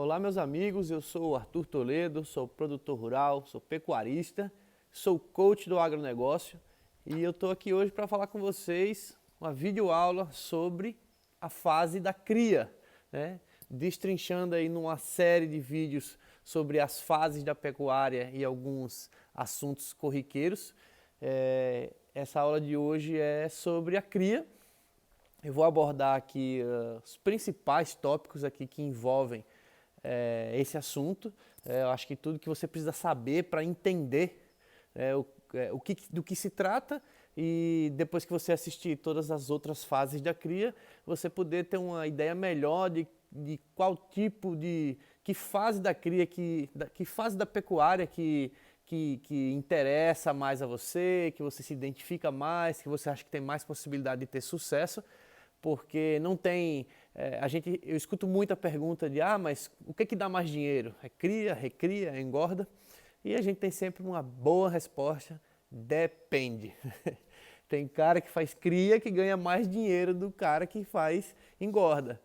Olá, meus amigos, eu sou o Arthur Toledo, sou produtor rural, sou pecuarista, sou coach do agronegócio e eu estou aqui hoje para falar com vocês uma videoaula sobre a fase da cria, né? Destrinchando aí numa série de vídeos sobre as fases da pecuária e alguns assuntos corriqueiros. Essa aula de hoje é sobre a cria. Eu vou abordar aqui os principais tópicos aqui que envolvem esse assunto. Eu acho que tudo que você precisa saber para entender do que se trata, e depois que você assistir todas as outras fases da cria, você poder ter uma ideia melhor de qual tipo que fase da cria, que fase da pecuária que interessa mais a você, que você se identifica mais, que você acha que tem mais possibilidade de ter sucesso. Porque não tem, eu escuto muita pergunta de, mas o que dá mais dinheiro? É cria, recria, engorda? E a gente tem sempre uma boa resposta: depende. Tem cara que faz cria que ganha mais dinheiro do cara que faz engorda.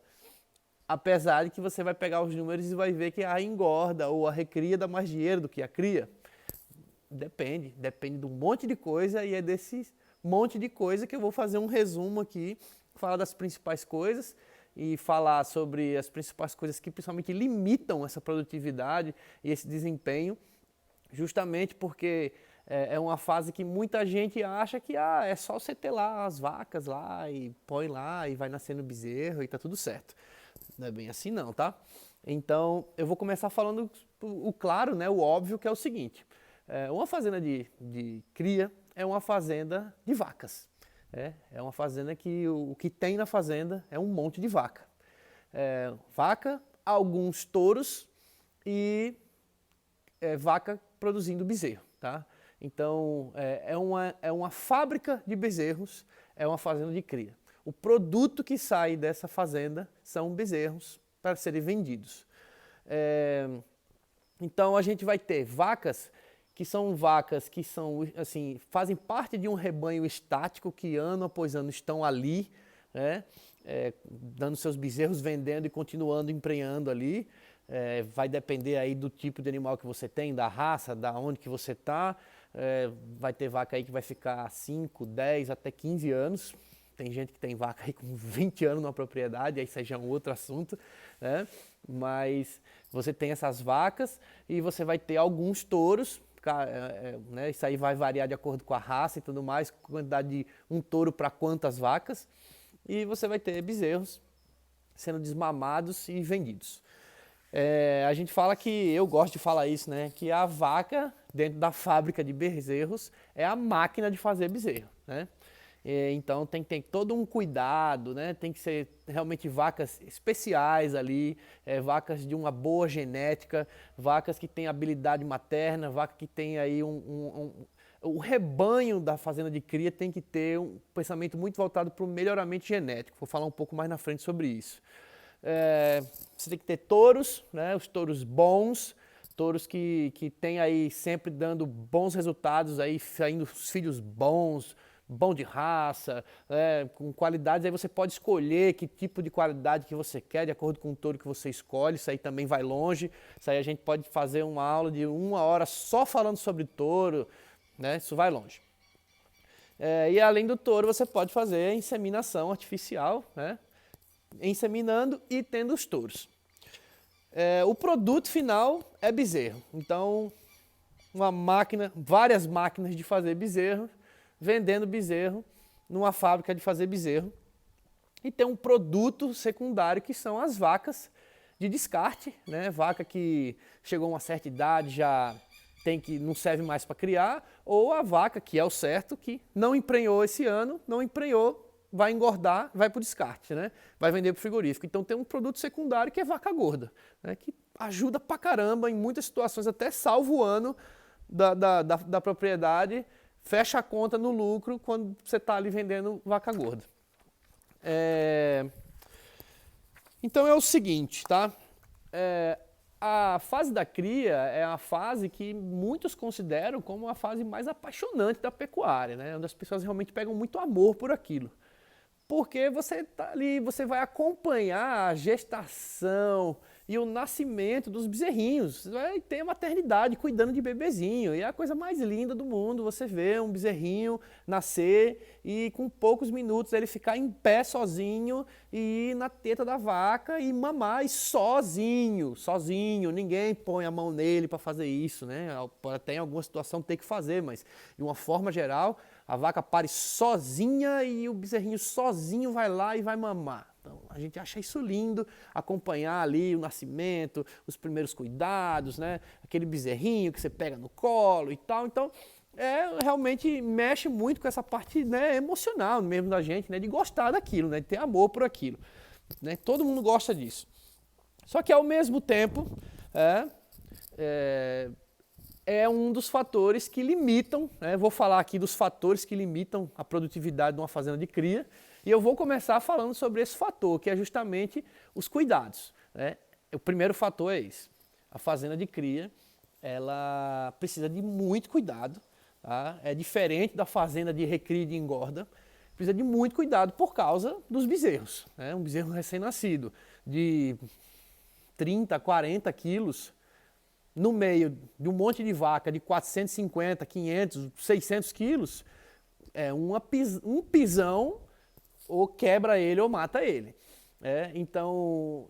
Apesar de que você vai pegar os números e vai ver que a engorda ou a recria dá mais dinheiro do que a cria. Depende de um monte de coisa, e é desse monte de coisa que eu vou fazer um resumo aqui, falar das principais coisas e falar sobre as principais coisas que principalmente limitam essa produtividade e esse desempenho, justamente porque é uma fase que muita gente acha que é só você ter lá as vacas lá e põe lá e vai nascendo bezerro e tá tudo certo. Não é bem assim não, tá? Então eu vou começar falando o claro, né, o óbvio, que é o seguinte: uma fazenda de cria é uma fazenda de vacas. É uma fazenda que o que tem na fazenda é um monte de vaca. Vaca, alguns touros e vaca produzindo bezerro, tá? Então é uma fábrica de bezerros, é uma fazenda de cria. O produto que sai dessa fazenda são bezerros para serem vendidos. Então a gente vai ter vacas que são assim, fazem parte de um rebanho estático que ano após ano estão ali, né, dando seus bezerros, vendendo e continuando emprenhando ali. Vai depender aí do tipo de animal que você tem, da raça, da onde que você está. Vai ter vaca aí que vai ficar 5, 10, até 15 anos. Tem gente que tem vaca aí com 20 anos na propriedade, aí isso já é um outro assunto, né? Mas você tem essas vacas e você vai ter alguns touros. Né, isso aí vai variar de acordo com a raça e tudo mais, quantidade de um touro para quantas vacas, e você vai ter bezerros sendo desmamados e vendidos. A gente fala que, eu gosto de falar isso, né, que a vaca dentro da fábrica de bezerros é a máquina de fazer bezerro, né? Então tem que ter todo um cuidado, né? Tem que ser realmente vacas especiais ali, vacas de uma boa genética, vacas que têm habilidade materna, vaca que tem aí o rebanho da fazenda de cria tem que ter um pensamento muito voltado para o melhoramento genético. Vou falar um pouco mais na frente sobre isso. Você tem que ter touros, né? Os touros bons, touros que tem aí sempre dando bons resultados, aí saindo os filhos bons, bom de raça, com qualidades. Aí você pode escolher que tipo de qualidade que você quer, de acordo com o touro que você escolhe. Isso aí também vai longe. Isso aí a gente pode fazer uma aula de 1 hora só falando sobre touro, né? Isso vai longe. E além do touro, você pode fazer a inseminação artificial, né? Inseminando e tendo os touros. O produto final é bezerro. Então, várias máquinas de fazer bezerro, vendendo bezerro numa fábrica de fazer bezerro. E tem um produto secundário que são as vacas de descarte, né? Vaca que chegou a uma certa idade, já não serve mais para criar, ou a vaca, que é o certo, que não emprenhou esse ano, não emprenhou, vai engordar, vai para o descarte, né? Vai vender para o frigorífico. Então tem um produto secundário que é vaca gorda, né? Que ajuda pra caramba em muitas situações, até salva o ano da propriedade, fecha a conta no lucro quando você está ali vendendo vaca gorda. Então é o seguinte, tá? A fase da cria é a fase que muitos consideram como a fase mais apaixonante da pecuária, né? Onde as pessoas realmente pegam muito amor por aquilo. Porque você tá ali, você vai acompanhar a gestação e o nascimento dos bezerrinhos. Vai ter a maternidade cuidando de bebezinho. E é a coisa mais linda do mundo, você vê um bezerrinho nascer e com poucos minutos ele ficar em pé sozinho e ir na teta da vaca e mamar e sozinho. Ninguém põe a mão nele para fazer isso, né? Pode até em alguma situação ter que fazer, mas de uma forma geral, a vaca pare sozinha e o bezerrinho sozinho vai lá e vai mamar. Então, a gente acha isso lindo, acompanhar ali o nascimento, os primeiros cuidados, né? Aquele bezerrinho que você pega no colo e tal. Então, realmente mexe muito com essa parte, né, emocional mesmo da gente, né? De gostar daquilo, né? De ter amor por aquilo. Né? Todo mundo gosta disso. Só que, ao mesmo tempo, é um dos fatores que limitam, né? Vou falar aqui dos fatores que limitam a produtividade de uma fazenda de cria, e eu vou começar falando sobre esse fator, que é justamente os cuidados, né? O primeiro fator é esse. A fazenda de cria, ela precisa de muito cuidado, tá? É diferente da fazenda de recria e de engorda, precisa de muito cuidado por causa dos bezerros, né? Um bezerro recém-nascido de 30, 40 quilos, no meio de um monte de vaca de 450, 500, 600 quilos, um pisão ou quebra ele ou mata ele. Então,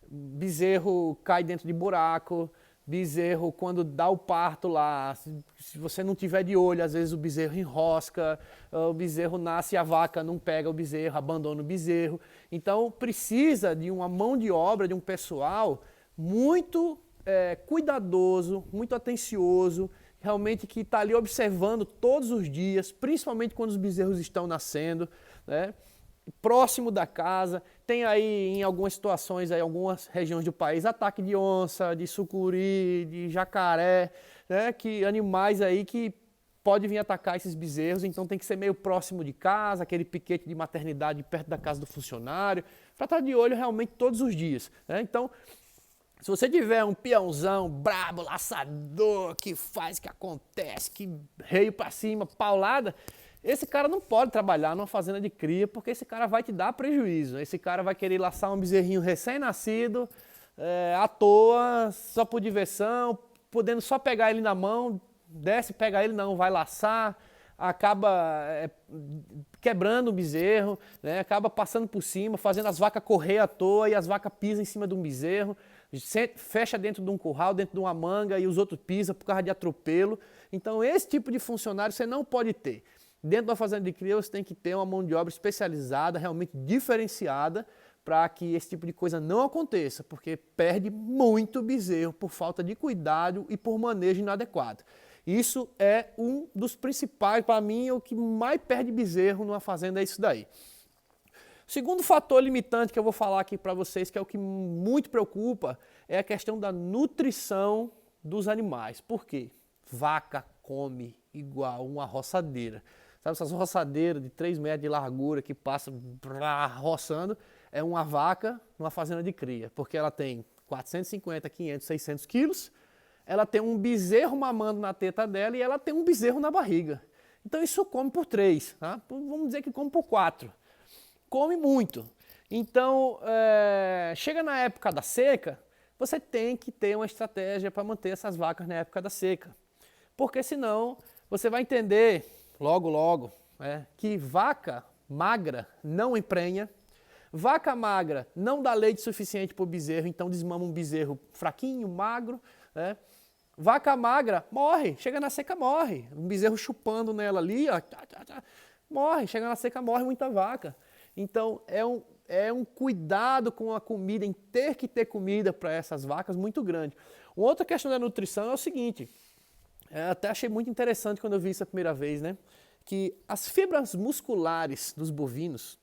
bezerro cai dentro de buraco, bezerro quando dá o parto lá, se você não tiver de olho, às vezes o bezerro enrosca, o bezerro nasce e a vaca não pega o bezerro, abandona o bezerro. Então, precisa de uma mão de obra, de um pessoal muito cuidadoso, muito atencioso, realmente que está ali observando todos os dias, principalmente quando os bezerros estão nascendo, né? Próximo da casa. Tem aí em algumas situações, aí, algumas regiões do país, ataque de onça, de sucuri, de jacaré, né? Que animais aí que pode vir atacar esses bezerros, então tem que ser meio próximo de casa, aquele piquete de maternidade perto da casa do funcionário, para estar de olho realmente todos os dias, né? Então, se você tiver um peãozão brabo, laçador, que faz, que acontece, que reio pra cima, paulada, esse cara não pode trabalhar numa fazenda de cria, porque esse cara vai te dar prejuízo. Esse cara vai querer laçar um bezerrinho recém-nascido, à toa, só por diversão, podendo só pegar ele na mão, desce, pega ele, não, vai laçar, acaba quebrando o bezerro, né? Acaba passando por cima, fazendo as vacas correr à toa e as vacas pisam em cima de um bezerro, fecha dentro de um curral, dentro de uma manga e os outros pisam por causa de atropelo. Então esse tipo de funcionário você não pode ter. Dentro da fazenda de cria você tem que ter uma mão de obra especializada, realmente diferenciada, para que esse tipo de coisa não aconteça, porque perde muito bezerro por falta de cuidado e por manejo inadequado. Isso é um dos principais, para mim, o que mais perde bezerro numa fazenda é isso daí. O segundo fator limitante que eu vou falar aqui para vocês, que é o que muito preocupa, é a questão da nutrição dos animais. Por quê? Vaca come igual uma roçadeira. Sabe essas roçadeiras de 3 metros de largura que passa roçando? É uma vaca numa fazenda de cria, porque ela tem 450, 500, 600 quilos, ela tem um bezerro mamando na teta dela e ela tem um bezerro na barriga. Então isso come por 3, tá? Vamos dizer que come por 4. Come muito. Então, chega na época da seca, você tem que ter uma estratégia para manter essas vacas na época da seca. Porque senão, você vai entender logo, que vaca magra não emprenha, vaca magra não dá leite suficiente para o bezerro, então desmama um bezerro fraquinho, magro, né? Vaca magra morre, chega na seca morre, um bezerro chupando nela ali, ó, morre, chega na seca morre muita vaca. Então é um cuidado com a comida, em ter que ter comida para essas vacas muito grande. Uma outra questão da nutrição é o seguinte, até achei muito interessante quando eu vi isso a primeira vez, né? Que as fibras musculares dos bovinos,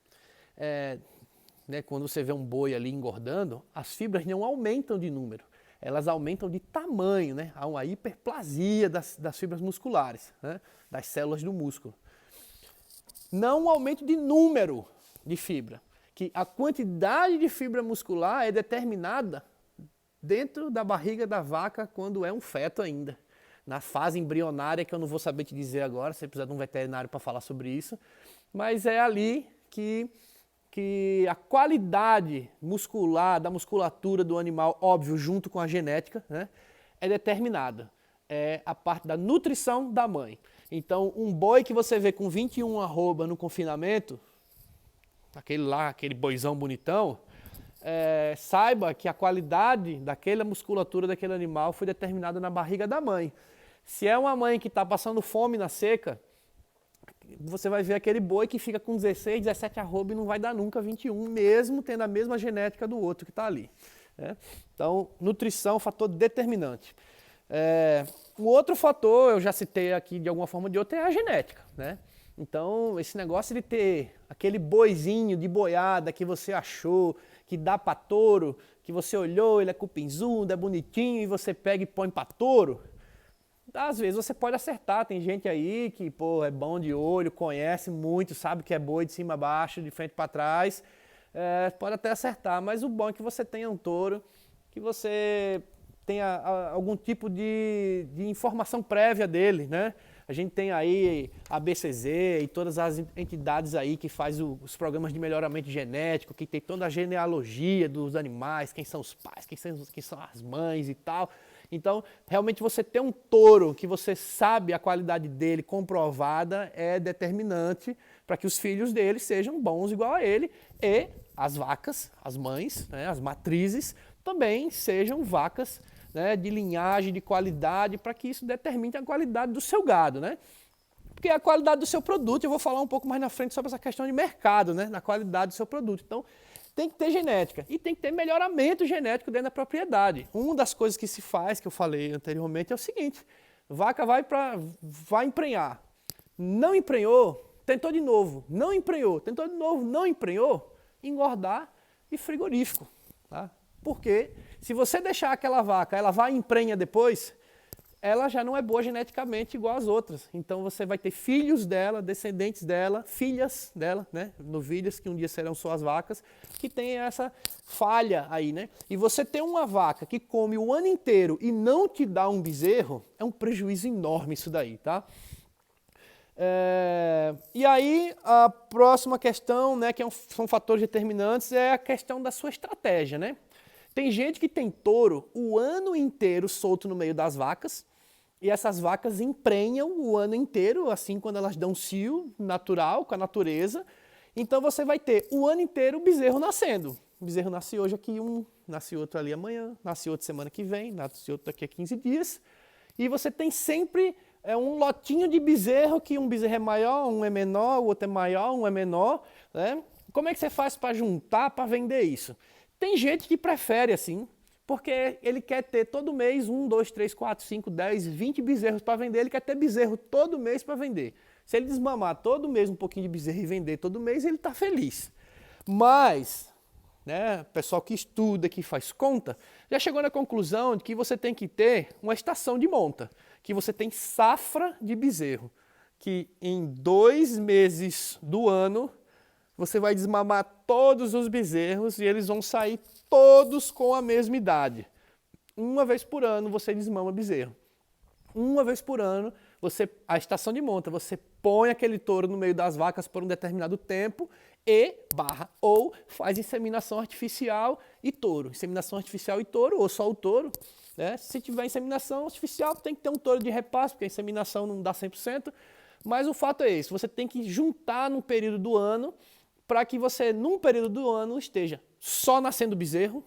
né, quando você vê um boi ali engordando, as fibras não aumentam de número, elas aumentam de tamanho, né? Há uma hiperplasia das fibras musculares, né? Das células do músculo. Não um aumento de número de fibra, que a quantidade de fibra muscular é determinada dentro da barriga da vaca quando é um feto ainda. Na fase embrionária, que eu não vou saber te dizer agora, você precisa de um veterinário para falar sobre isso, mas é ali que que a qualidade muscular, da musculatura do animal, óbvio, junto com a genética, né, é determinada. É a parte da nutrição da mãe. Então, um boi que você vê com 21 arroba no confinamento, aquele boizão bonitão, saiba que a qualidade daquela musculatura daquele animal foi determinada na barriga da mãe. Se é uma mãe que está passando fome na seca, você vai ver aquele boi que fica com 16, 17 arroba e não vai dar nunca 21, mesmo tendo a mesma genética do outro que está ali. Né? Então, nutrição é um fator determinante. Um outro fator, eu já citei aqui de alguma forma ou de outra, é a genética. Né? Então, esse negócio de ter aquele boizinho de boiada que você achou, que dá para touro, que você olhou, ele é cupinzudo, é bonitinho, e você pega e põe para touro, às vezes você pode acertar. Tem gente aí que é bom de olho, conhece muito, sabe que é boi de cima a baixo, de frente para trás, pode até acertar, mas o bom é que você tenha um touro, que você tenha algum tipo de informação prévia dele, né? A gente tem aí a BCZ e todas as entidades aí que faz os programas de melhoramento genético, que tem toda a genealogia dos animais, quem são os pais, quem são as mães e tal. Então, realmente você ter um touro que você sabe a qualidade dele comprovada é determinante para que os filhos dele sejam bons igual a ele, e as vacas, as mães, né, as matrizes, também sejam vacas, né, de linhagem, de qualidade, para que isso determine a qualidade do seu gado, né? Porque a qualidade do seu produto, eu vou falar um pouco mais na frente sobre essa questão de mercado, né, na qualidade do seu produto. Então, tem que ter genética e tem que ter melhoramento genético dentro da propriedade. Uma das coisas que se faz, que eu falei anteriormente, é o seguinte: vaca vai emprenhar, não emprenhou, tentou de novo, não emprenhou, tentou de novo, não emprenhou, engordar e frigorífico. Tá? Porque se você deixar aquela vaca, ela vai e emprenha depois, ela já não é boa geneticamente igual às outras. Então você vai ter filhos dela, descendentes dela, filhas dela, né? Novilhas, que um dia serão suas vacas, que tem essa falha aí, né? E você ter uma vaca que come o ano inteiro e não te dá um bezerro, é um prejuízo enorme isso daí, tá? E aí a próxima questão, né, que são fatores determinantes, é a questão da sua estratégia, né? Tem gente que tem touro o ano inteiro solto no meio das vacas, e essas vacas emprenham o ano inteiro, assim, quando elas dão cio natural com a natureza. Então você vai ter o ano inteiro o bezerro nascendo. O bezerro nasce hoje aqui, nasce outro ali amanhã, nasce outro semana que vem, nasce outro daqui a 15 dias. E você tem sempre um lotinho de bezerro, que um bezerro é maior, um é menor, o outro é maior, um é menor. Né? Como é que você faz para juntar, para vender isso? Tem gente que prefere assim, porque ele quer ter todo mês 1, 2, 3, 4, 5, 10, 20 bezerros para vender, ele quer ter bezerro todo mês para vender. Se ele desmamar todo mês um pouquinho de bezerro e vender todo mês, ele está feliz. Mas, né, o pessoal que estuda, que faz conta, já chegou na conclusão de que você tem que ter uma estação de monta, que você tem safra de bezerro, que em 2 meses do ano você vai desmamar todos os bezerros e eles vão sair todos com a mesma idade. Uma vez por ano você desmama bezerro. Uma vez por ano, a estação de monta, você põe aquele touro no meio das vacas por um determinado tempo ou faz inseminação artificial e touro. Inseminação artificial e touro, ou só o touro. Né? Se tiver inseminação artificial, tem que ter um touro de repasto, porque a inseminação não dá 100%. Mas o fato é esse, você tem que juntar num período do ano para que você, num período do ano, esteja só nascendo bezerro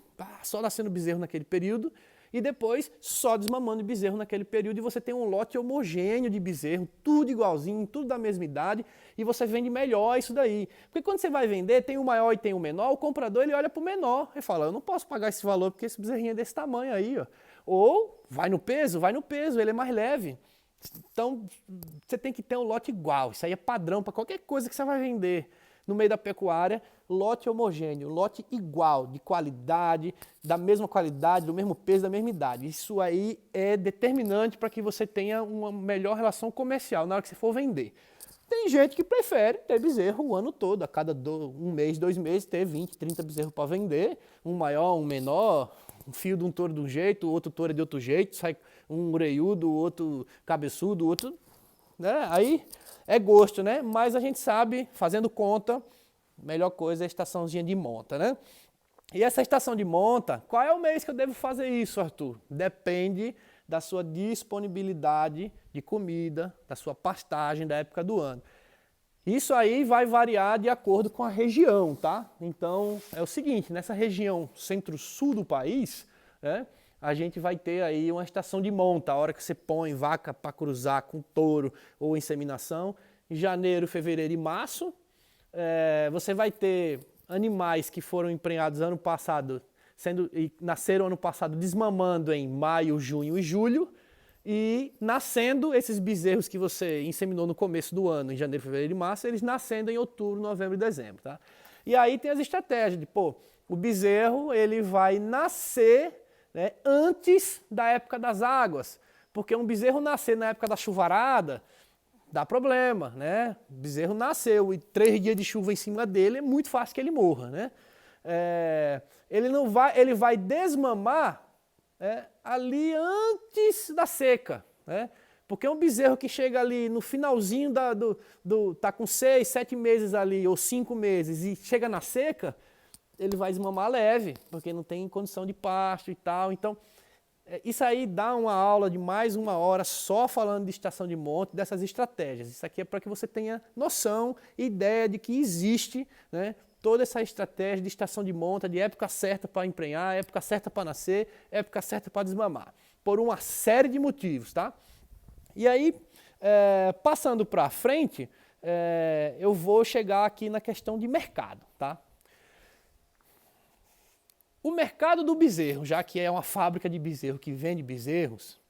naquele período, e depois só desmamando bezerro naquele período, e você tem um lote homogêneo de bezerro, tudo igualzinho, tudo da mesma idade, e você vende melhor isso daí. Porque quando você vai vender, tem o maior e tem o menor, o comprador ele olha para o menor e fala: eu não posso pagar esse valor porque esse bezerrinho é desse tamanho aí. Ó. Ou vai no peso, ele é mais leve. Então, você tem que ter um lote igual, isso aí é padrão para qualquer coisa que você vai vender. No meio da pecuária, lote homogêneo, lote igual, de qualidade, da mesma qualidade, do mesmo peso, da mesma idade. Isso aí é determinante para que você tenha uma melhor relação comercial na hora que você for vender. Tem gente que prefere ter bezerro o ano todo, a cada 1 mês, 2 meses, ter 20, 30 bezerros para vender, um maior, um menor, um fio de um touro de um jeito, o outro touro é de outro jeito, sai um orelhudo, o outro cabeçudo, o outro... Né? Aí é gosto, né? Mas a gente sabe, fazendo conta, melhor coisa é a estaçãozinha de monta, né? E essa estação de monta, qual é o mês que eu devo fazer isso, Arthur? Depende da sua disponibilidade de comida, da sua pastagem, da época do ano. Isso aí vai variar de acordo com a região, tá? Então, é o seguinte, nessa região centro-sul do país, né, a gente vai ter aí uma estação de monta, a hora que você põe vaca para cruzar com touro ou inseminação, em janeiro, fevereiro e março. Você vai ter animais que foram emprenhados ano passado, e nasceram ano passado desmamando em maio, junho e julho, e nascendo esses bezerros que você inseminou no começo do ano, em janeiro, fevereiro e março, eles nascendo em outubro, novembro e dezembro, tá? E aí tem as estratégias de, o bezerro ele vai nascer, né, antes da época das águas, porque um bezerro nascer na época da chuvarada dá problema, né? O bezerro nasceu e 3 dias de chuva em cima dele é muito fácil que ele morra, né? Ele vai desmamar ali antes da seca, né? Porque um bezerro que chega ali no finalzinho tá com 6, 7 meses ali, ou 5 meses, e chega na seca, ele vai desmamar leve, porque não tem condição de pasto e tal. Então, isso aí dá uma aula de mais 1 hora só falando de estação de monta, dessas estratégias. Isso aqui é para que você tenha noção, ideia de que existe, né, toda essa estratégia de estação de monta, de época certa para emprenhar, época certa para nascer, época certa para desmamar. Por uma série de motivos, tá? E aí, passando para frente, eu vou chegar aqui na questão de mercado, tá? O mercado do bezerro, já que é uma fábrica de bezerro que vende bezerros,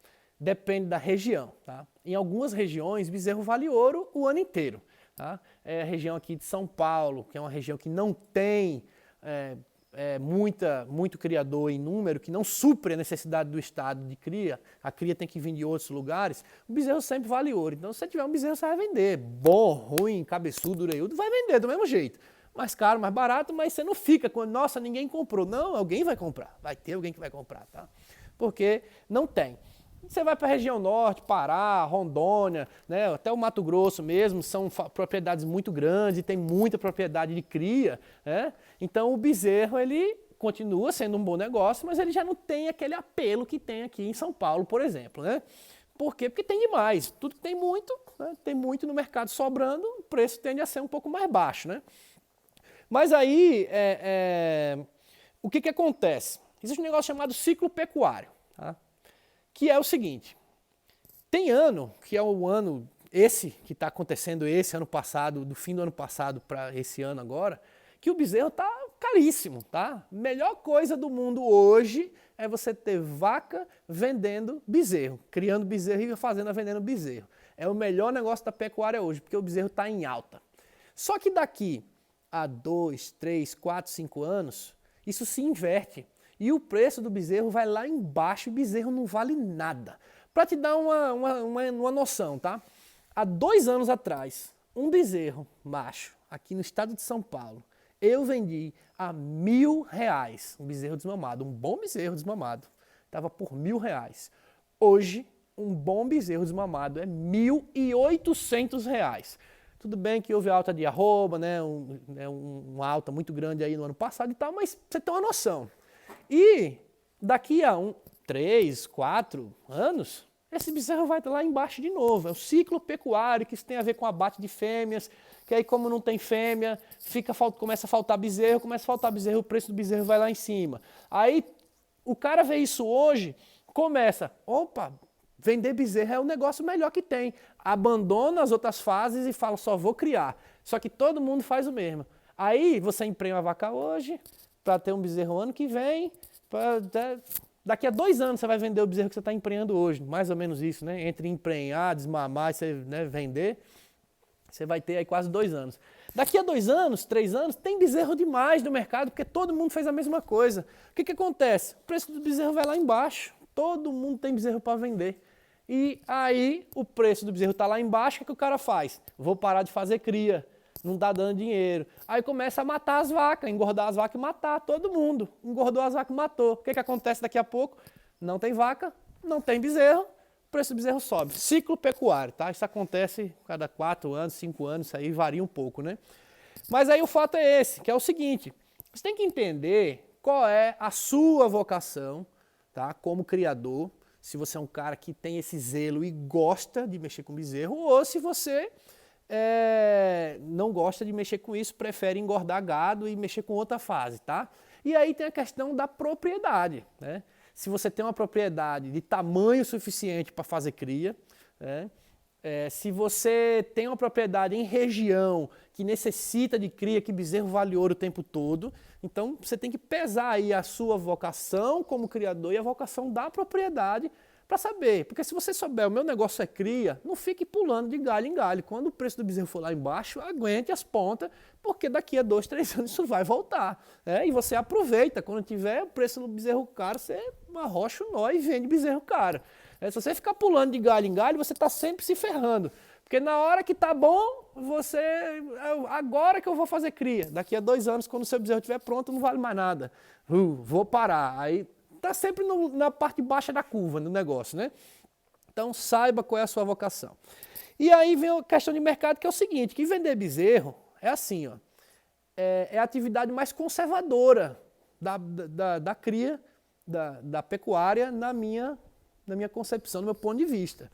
depende da região, tá? Em algumas regiões, bezerro vale ouro o ano inteiro, tá? É a região aqui de São Paulo, que é uma região que não tem muito criador em número, que não supre a necessidade do estado de cria, a cria tem que vir de outros lugares, o bezerro sempre vale ouro. Então, se você tiver um bezerro, você vai vender. Bom, ruim, cabeçudo, orelhudo, vai vender do mesmo jeito. Mais caro, mais barato, mas você não fica com, nossa, ninguém comprou. Não, alguém vai comprar, vai ter alguém que vai comprar, tá? Porque não tem. Você vai para a região norte, Pará, Rondônia, né, até o Mato Grosso mesmo, são propriedades muito grandes e tem muita propriedade de cria, né? Então o bezerro ele continua sendo um bom negócio, mas ele já não tem aquele apelo que tem aqui em São Paulo, por exemplo, né? Por quê? Porque tem demais. Tudo que tem muito, né, tem muito no mercado sobrando, o preço tende a ser um pouco mais baixo, né? Mas aí, o que acontece? Existe um negócio chamado ciclo pecuário, tá? Que é o seguinte, tem ano, que é o ano, esse que está acontecendo esse ano passado, do fim do ano passado para esse ano agora, que o bezerro está caríssimo, tá? Melhor coisa do mundo hoje é você ter vaca vendendo bezerro, criando bezerro e fazenda vendendo bezerro. É o melhor negócio da pecuária hoje, porque o bezerro está em alta. Só que daqui a 2, 3, 4, 5 anos, isso se inverte. E o preço do bezerro vai lá embaixo e o bezerro não vale nada. Para te dar uma noção, tá? Há 2 anos atrás, um bezerro macho, aqui no estado de São Paulo, eu vendi a R$1.000, um bezerro desmamado, um bom bezerro desmamado, estava por R$1.000. Hoje, um bom bezerro desmamado é R$1.800. Tudo bem que houve alta de arroba, né, uma alta muito grande aí no ano passado e tal, mas você tem uma noção. E daqui a 3, 4 anos, esse bezerro vai estar lá embaixo de novo. É o ciclo pecuário, que isso tem a ver com abate de fêmeas, que aí como não tem fêmea, começa a faltar bezerro, o preço do bezerro vai lá em cima. Aí o cara vê isso hoje, começa, opa, vender bezerro é o negócio melhor que tem. Abandona as outras fases e fala, só vou criar. Só que todo mundo faz o mesmo. Aí você emprenha uma vaca hoje, para ter um bezerro ano que vem, daqui a 2 anos você vai vender o bezerro que você está emprenhando hoje. Mais ou menos isso, né? Entre emprenhar, desmamar e você, né, vender, você vai ter aí quase 2 anos. Daqui a 2 anos, 3 anos, tem bezerro demais no mercado, porque todo mundo fez a mesma coisa. O que acontece? O preço do bezerro vai lá embaixo. Todo mundo tem bezerro para vender. E aí o preço do bezerro está lá embaixo, o que o cara faz? Vou parar de fazer cria, não está dando dinheiro. Aí começa a matar as vacas, engordar as vacas e matar todo mundo. Engordou as vacas e matou. O que acontece daqui a pouco? Não tem vaca, não tem bezerro, o preço do bezerro sobe. Ciclo pecuário, tá? Isso acontece cada 4 anos, 5 anos, isso aí varia um pouco, né? Mas aí o fato é esse, que é o seguinte, você tem que entender qual é a sua vocação, tá? Como criador, se você é um cara que tem esse zelo e gosta de mexer com bezerro, ou se você não gosta de mexer com isso, prefere engordar gado e mexer com outra fase, tá? E aí tem a questão da propriedade, né? Se você tem uma propriedade de tamanho suficiente para fazer cria, né? Se você tem uma propriedade em região que necessita de cria, que bezerro vale ouro o tempo todo, então você tem que pesar aí a sua vocação como criador e a vocação da propriedade para saber. Porque se você souber, o meu negócio é cria, não fique pulando de galho em galho. Quando o preço do bezerro for lá embaixo, aguente as pontas, porque daqui a 2, 3 anos isso vai voltar. E você aproveita, quando tiver o preço do bezerro caro, você arrocha o nó e vende bezerro caro. Se você ficar pulando de galho em galho, você está sempre se ferrando. Porque na hora que tá bom, agora que eu vou fazer cria. Daqui a 2 anos, quando o seu bezerro estiver pronto, não vale mais nada. Vou parar. Aí tá sempre na parte baixa da curva no negócio, né? Então saiba qual é a sua vocação. E aí vem a questão de mercado, que é o seguinte, que vender bezerro é assim, ó, é a atividade mais conservadora da cria, da pecuária na minha concepção, no meu ponto de vista.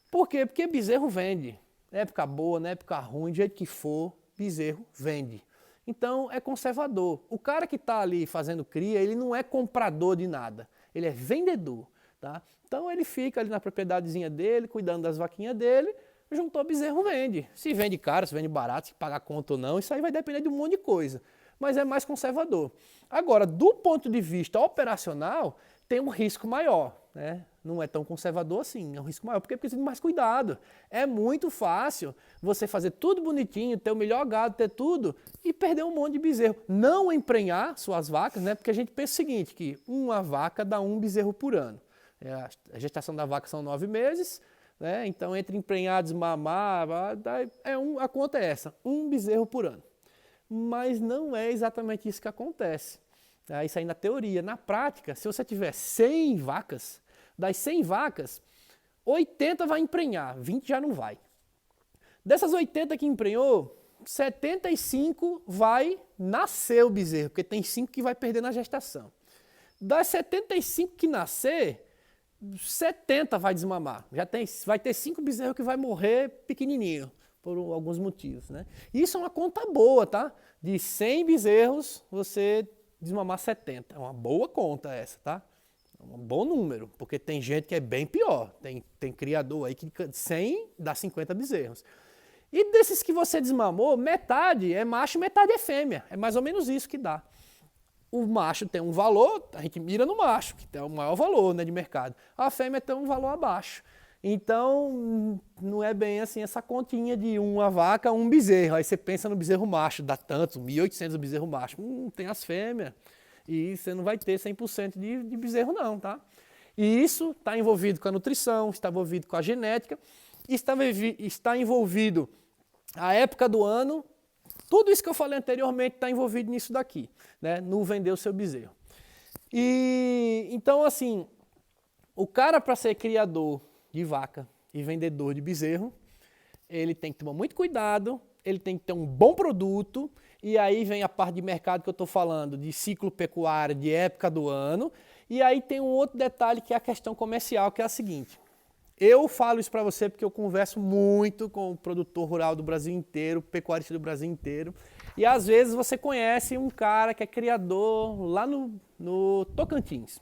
Por quê? Porque bezerro vende. Na época boa, na época ruim, do jeito que for, bezerro vende. Então é conservador. O cara que está ali fazendo cria, ele não é comprador de nada, ele é vendedor. Tá? Então ele fica ali na propriedadezinha dele, cuidando das vaquinhas dele, juntou bezerro, vende. Se vende caro, se vende barato, se paga conta ou não, isso aí vai depender de um monte de coisa. Mas é mais conservador. Agora, do ponto de vista operacional, tem um risco maior, né? Não é tão conservador assim, é um risco maior, porque precisa de mais cuidado. É muito fácil você fazer tudo bonitinho, ter o melhor gado, ter tudo, e perder um monte de bezerro. Não emprenhar suas vacas, né? Porque a gente pensa o seguinte, que uma vaca dá um bezerro por ano. A gestação da vaca são 9 meses, né? Então entre emprenhar, desmamar, a conta é essa, um bezerro por ano. Mas não é exatamente isso que acontece. Isso aí na teoria. Na prática, se você tiver 100 vacas, das 100 vacas, 80 vai emprenhar, 20 já não vai. Dessas 80 que emprenhou, 75 vai nascer o bezerro, porque tem 5 que vai perder na gestação. Das 75 que nascer, 70 vai desmamar. Vai ter 5 bezerros que vai morrer pequenininho, por alguns motivos, né? Isso é uma conta boa, tá? De 100 bezerros, você desmamar 70. É uma boa conta essa, tá? É um bom número, porque tem gente que é bem pior. Tem criador aí que 100 dá 50 bezerros. E desses que você desmamou, metade é macho, metade é fêmea. É mais ou menos isso que dá. O macho tem um valor, a gente mira no macho, que tem o maior valor, né, de mercado. A fêmea tem um valor abaixo. Então, não é bem assim essa continha de uma vaca, um bezerro. Aí você pensa no bezerro macho, dá tanto, 1.800 o bezerro macho. Tem as fêmeas. E você não vai ter 100% de bezerro não, tá? E isso está envolvido com a nutrição, está envolvido com a genética, está envolvido a época do ano. Tudo isso que eu falei anteriormente está envolvido nisso daqui, né? No vender o seu bezerro. E então, assim, o cara, para ser criador de vaca e vendedor de bezerro, ele tem que tomar muito cuidado, ele tem que ter um bom produto, e aí vem a parte de mercado que eu estou falando, de ciclo pecuário, de época do ano, e aí tem um outro detalhe que é a questão comercial, que é a seguinte. Eu falo isso para você porque eu converso muito com o produtor rural do Brasil inteiro, pecuarista do Brasil inteiro, e às vezes você conhece um cara que é criador lá no Tocantins.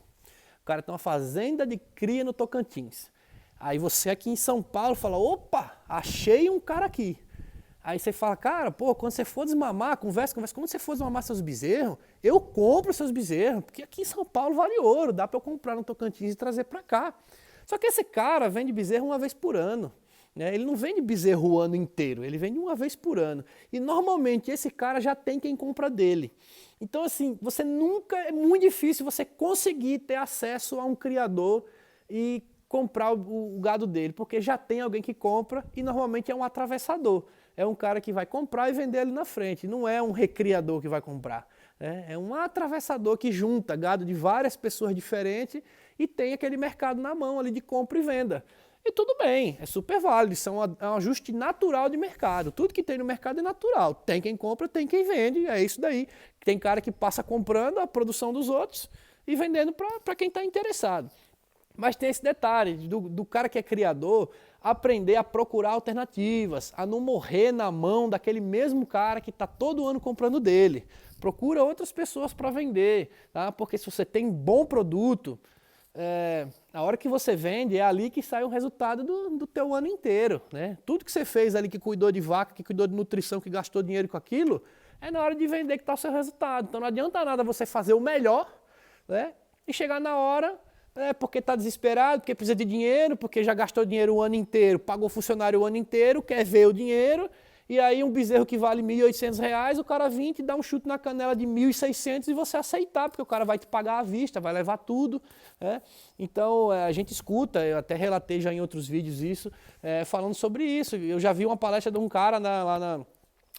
O cara tem uma fazenda de cria no Tocantins. Aí você aqui em São Paulo fala, opa, achei um cara aqui. Aí você fala, cara, pô, quando você for desmamar, conversa, quando você for desmamar seus bezerros, eu compro seus bezerros, porque aqui em São Paulo vale ouro, dá para eu comprar no Tocantins e trazer para cá. Só que esse cara vende bezerro uma vez por ano, né? Ele não vende bezerro o ano inteiro, ele vende uma vez por ano. E normalmente esse cara já tem quem compra dele. Então assim, é muito difícil você conseguir ter acesso a um criador e comprar o gado dele, porque já tem alguém que compra e normalmente é um atravessador. É um cara que vai comprar e vender ali na frente, não é um recriador que vai comprar. É um atravessador que junta gado de várias pessoas diferentes e tem aquele mercado na mão ali de compra e venda. E tudo bem, é super válido, isso é um ajuste natural de mercado. Tudo que tem no mercado é natural. Tem quem compra, tem quem vende, é isso daí. Tem cara que passa comprando a produção dos outros e vendendo para quem está interessado. Mas tem esse detalhe do cara que é criador aprender a procurar alternativas, a não morrer na mão daquele mesmo cara que está todo ano comprando dele. Procura outras pessoas para vender, tá? Porque se você tem bom produto, a hora que você vende é ali que sai o resultado do teu ano inteiro, né? Tudo que você fez ali, que cuidou de vaca, que cuidou de nutrição, que gastou dinheiro com aquilo, é na hora de vender que está o seu resultado. Então não adianta nada você fazer o melhor, né? E chegar na hora, porque está desesperado, porque precisa de dinheiro, porque já gastou dinheiro o ano inteiro, pagou funcionário o ano inteiro, quer ver o dinheiro, e aí um bezerro que vale R$1.800, o cara vem e te dá um chute na canela de 1.600 e você aceitar, porque o cara vai te pagar à vista, vai levar tudo. Né? Então a gente escuta, eu até relatei já em outros vídeos isso, falando sobre isso. Eu já vi uma palestra de um cara lá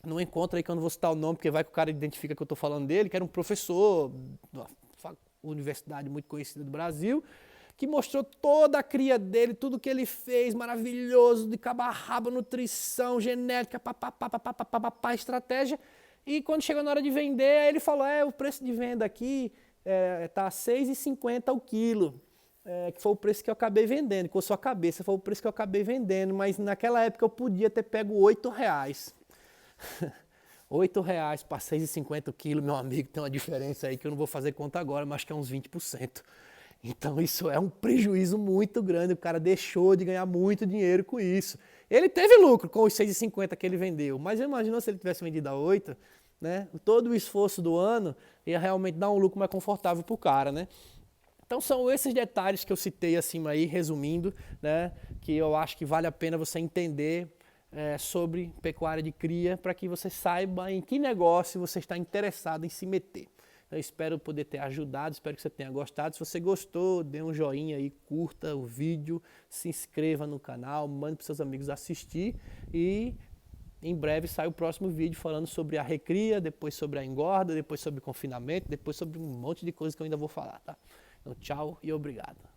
num encontro aí, que eu não vou citar o nome, porque vai que o cara identifica que eu estou falando dele, que era um professor de uma universidade muito conhecida do Brasil, que mostrou toda a cria dele, tudo que ele fez, maravilhoso, de cabo a rabo, nutrição, genética, estratégia. E quando chegou na hora de vender, aí ele falou, o preço de venda aqui está R$ 6,50 o quilo. Que foi o preço que eu acabei vendendo, com a sua cabeça, foi o preço que eu acabei vendendo, mas naquela época eu podia ter pego R$8. R$8 para 6,50 o quilo, meu amigo, tem uma diferença aí que eu não vou fazer conta agora, mas acho que é uns 20%. Então isso é um prejuízo muito grande, o cara deixou de ganhar muito dinheiro com isso. Ele teve lucro com os 6,50 que ele vendeu, mas imagina se ele tivesse vendido a 8, né? Todo o esforço do ano ia realmente dar um lucro mais confortável para o cara, né? Então são esses detalhes que eu citei acima aí, resumindo, né? Que eu acho que vale a pena você entender sobre pecuária de cria, para que você saiba em que negócio você está interessado em se meter. Eu espero poder ter ajudado, espero que você tenha gostado. Se você gostou, dê um joinha aí, curta o vídeo, se inscreva no canal, mande para seus amigos assistir e em breve sai o próximo vídeo falando sobre a recria, depois sobre a engorda, depois sobre confinamento, depois sobre um monte de coisas que eu ainda vou falar, tá? Então tchau e obrigado.